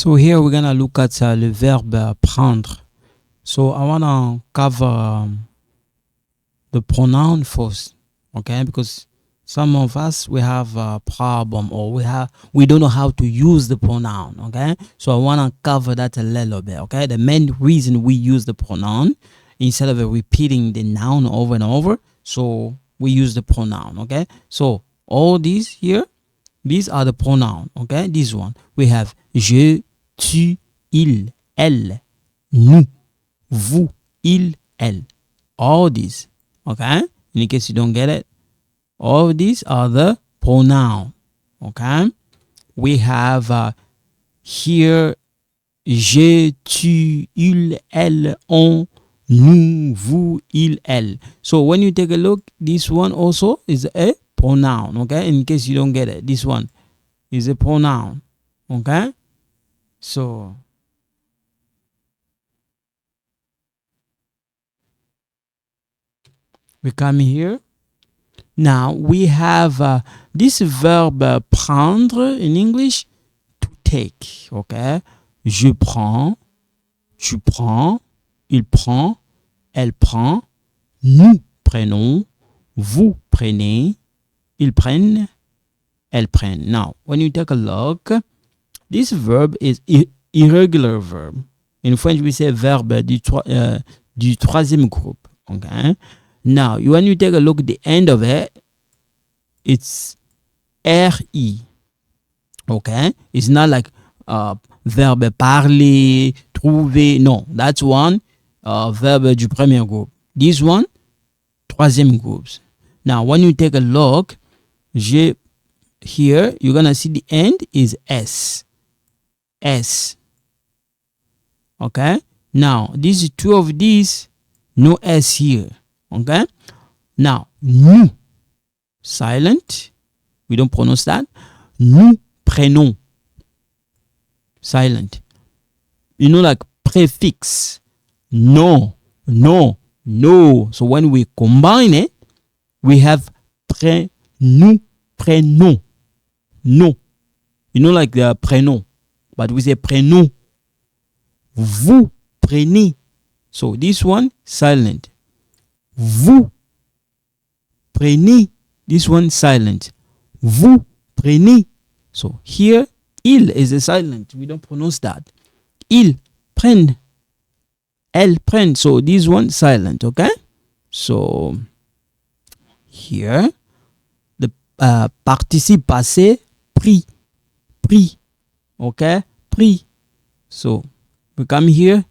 So here we're gonna look at le verbe prendre. So I wanna cover the pronoun first, okay? Because some of us, we have a problem, or we don't know how to use the pronoun, okay? So I wanna cover that a little bit, okay? The main reason we use the pronoun instead of repeating the noun over and over, so we use the pronoun, okay? So all these here, these are the pronouns, okay? This one, we have je, tu, il, elle, nous, vous, il, elle. All these, okay? In case you don't get it, all of these are the pronouns, okay? We have here je, tu, il, elle, on, nous, vous, il, elle. So when you take a look, this one also is a pronoun, okay? In case you don't get it, this one is a pronoun, okay? So we come here. Now we have this verb prendre in English, to take, okay? Je prends, tu prends, il prend, elle prend, nous prenons, vous prenez, ils prennent, elles prennent. Now, when you take a look, this verb is irregular verb. In French, we say verbe du troisième groupe. Okay. Now, when you take a look at the end of it, it's RI. Okay. It's not like verbe parler, trouver. No, that's one verbe du premier groupe. This one, troisième groupe. Now, when you take a look, here, you're going to see the end is S. S. Okay. Now, these two of these, no S here. Okay. Now, nous, silent. We don't pronounce that. Nous prenons, silent. You know, like prefix. No, no, no. So when we combine it, we have nous prénom. No. You know, like the prénom. But we say prénom. Vous prenez. So this one, silent. Vous prenez. This one, silent. Vous prenez. So here, il is a silent. We don't pronounce that. Ils prennent. Elles prennent. So this one, silent. Okay? So here, the participe passé, pris. Pris. Okay? Pris. So we come here.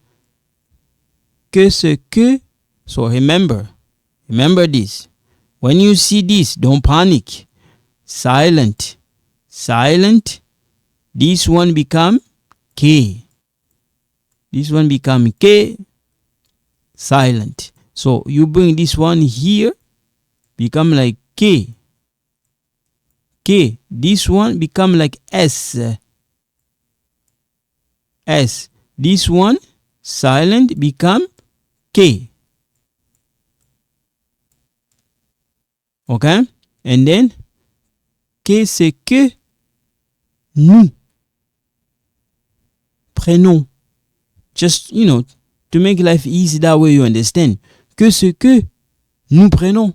Que ce que. So remember this. When you see this, don't panic. Silent. Silent. This one become que. This one become que. Silent. So you bring this one here, become like que. Que. This one become like S. S. This one, silent, become que. Okay? And then, que c'est que nous prenons. Just, to make life easy, that way you understand. Que ce que nous prenons.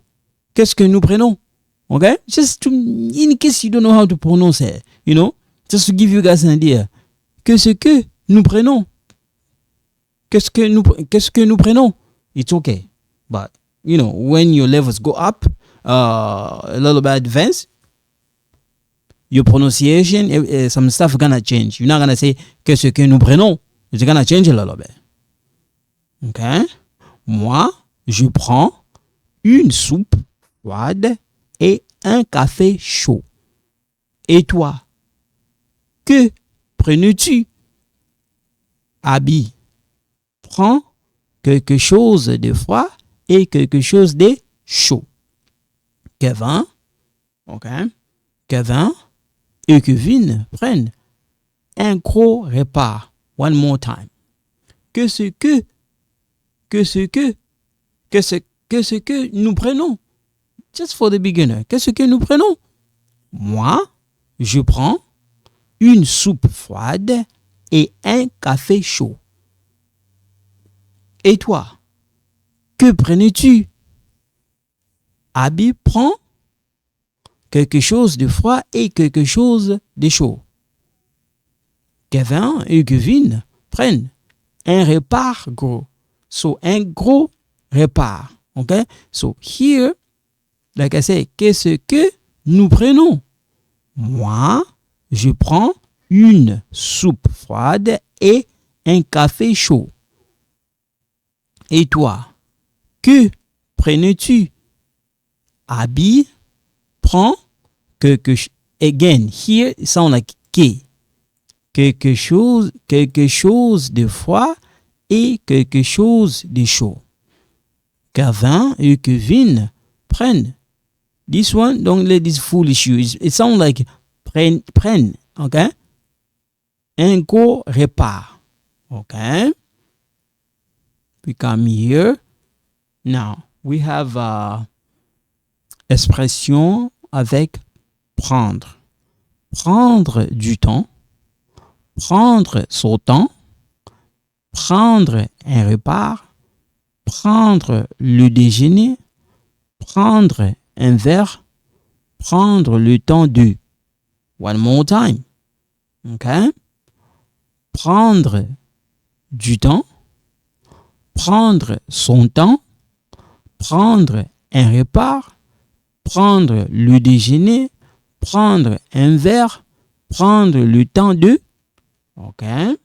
Qu'est-ce que nous prenons? Okay? Just in case you don't know how to pronounce it, just to give you guys an idea. Que ce que nous prenons. Qu'est-ce que nous prenons? It's okay. But, when your levels go up, a little bit advanced, your pronunciation, some stuff gonna change. You're not gonna say que ce que nous prenons. It's gonna change a little bit. Okay? Moi, je prends une soupe froide et un café chaud. Et toi? Que prenais-tu? Abby prend quelque chose de froid et quelque chose de chaud. Kevin, okay? Kevin et Kevin prennent un gros repas. One more time. Que ce que nous prenons? Just for the beginner. Qu'est-ce que nous prenons? Moi, je prends une soupe froide et un café chaud. Et toi, que prenais-tu? Abby prend quelque chose de froid et quelque chose de chaud. Kevin et Kevin prennent un repas gros. So, un gros repas. Okay? So, here, like I say, qu'est-ce que nous prenons? Moi, je prends une soupe froide et un café chaud. Et toi, que prenais-tu? Abby prend quelque chose. Again, here it sounds like que. Quelque chose de froid et quelque chose de chaud. Kevin et Kevin prennent. This one, don't let this foolish you. It sounds like prennent, okay? Un gros repas, okay? We come here. Now, we have expression avec prendre. Prendre du temps. Prendre son temps. Prendre un repas. Prendre le déjeuner. Prendre un verre. Prendre le temps de. One more time. Okay? Prendre du temps. Prendre son temps. Prendre un repas. Prendre le déjeuner. Prendre un verre. Prendre le temps de. Okay?